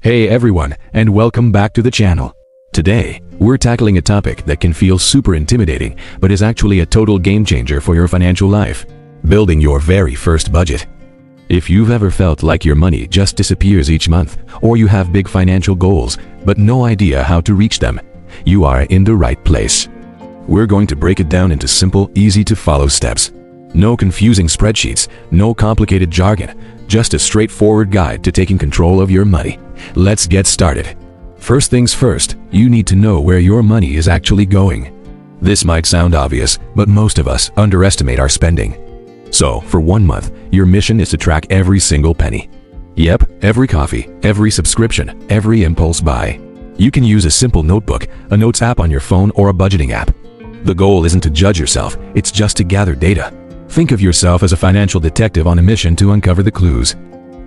Hey everyone, and welcome back to the channel. Today, we're tackling a topic that can feel super intimidating, but is actually a total game changer for your financial life: building your very first budget. If you've ever felt like your money just disappears each month, or you have big financial goals, but no idea how to reach them, you are in the right place. We're going to break it down into simple, easy-to-follow steps. No confusing spreadsheets, no complicated jargon, just a straightforward guide to taking control of your money. Let's get started. First things first, you need to know where your money is actually going. This might sound obvious, but most of us underestimate our spending. So, for 1 month, your mission is to track every single penny. Yep, every coffee, every subscription, every impulse buy. You can use a simple notebook, a notes app on your phone, or a budgeting app. The goal isn't to judge yourself, it's just to gather data. Think of yourself as a financial detective on a mission to uncover the clues.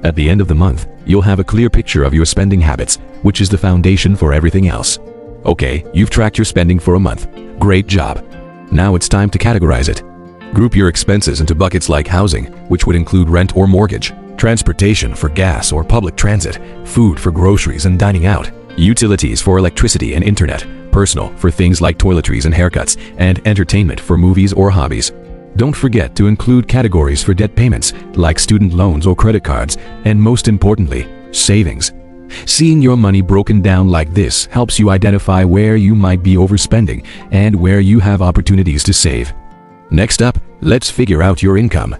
At the end of the month, you'll have a clear picture of your spending habits, which is the foundation for everything else. Okay, you've tracked your spending for a month. Great job. Now it's time to categorize it. Group your expenses into buckets like housing, which would include rent or mortgage, transportation for gas or public transit, food for groceries and dining out, utilities for electricity and internet, personal for things like toiletries and haircuts, and entertainment for movies or hobbies. Don't forget to include categories for debt payments, like student loans or credit cards, and most importantly, savings. Seeing your money broken down like this helps you identify where you might be overspending and where you have opportunities to save. Next up, let's figure out your income.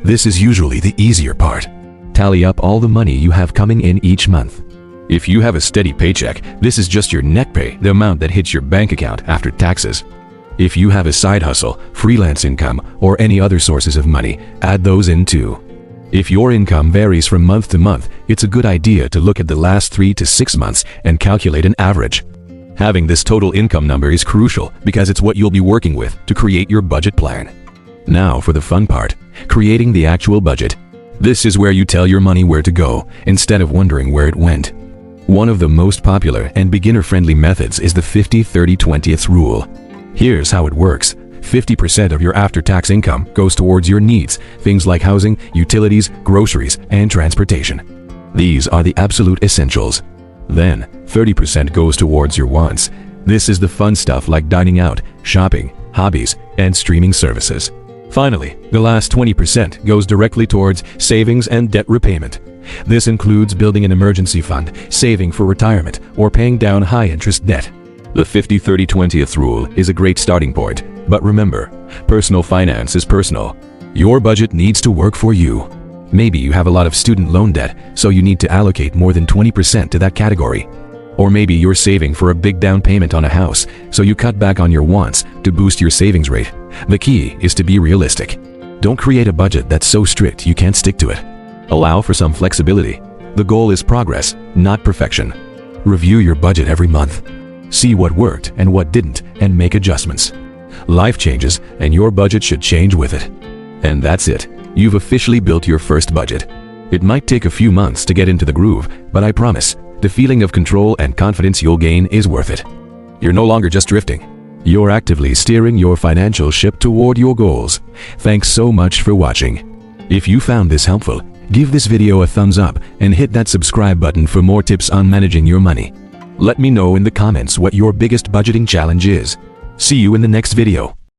This is usually the easier part. Tally up all the money you have coming in each month. If you have a steady paycheck, this is just your net pay, the amount that hits your bank account after taxes. If you have a side hustle, freelance income, or any other sources of money, add those in too. If your income varies from month to month, it's a good idea to look at the last 3 to 6 months and calculate an average. Having this total income number is crucial because it's what you'll be working with to create your budget plan. Now for the fun part, creating the actual budget. This is where you tell your money where to go, instead of wondering where it went. One of the most popular and beginner-friendly methods is the 50-30-20th rule. Here's how it works. 50% of your after-tax income goes towards your needs, things like housing, utilities, groceries, and transportation. These are the absolute essentials. Then, 30% goes towards your wants. This is the fun stuff like dining out, shopping, hobbies, and streaming services. Finally, the last 20% goes directly towards savings and debt repayment. This includes building an emergency fund, saving for retirement, or paying down high-interest debt. The 50-30-20th rule is a great starting point, but remember, personal finance is personal. Your budget needs to work for you. Maybe you have a lot of student loan debt, so you need to allocate more than 20% to that category. Or maybe you're saving for a big down payment on a house, so you cut back on your wants to boost your savings rate. The key is to be realistic. Don't create a budget that's so strict you can't stick to it. Allow for some flexibility. The goal is progress, not perfection. Review your budget every month. See what worked and what didn't, and make adjustments. Life changes, and your budget should change with it. And that's it. You've officially built your first budget. It might take a few months to get into the groove, but I promise, the feeling of control and confidence you'll gain is worth it. You're no longer just drifting. You're actively steering your financial ship toward your goals. Thanks so much for watching. If you found this helpful, give this video a thumbs up and hit that subscribe button for more tips on managing your money. Let me know in the comments what your biggest budgeting challenge is. See you in the next video.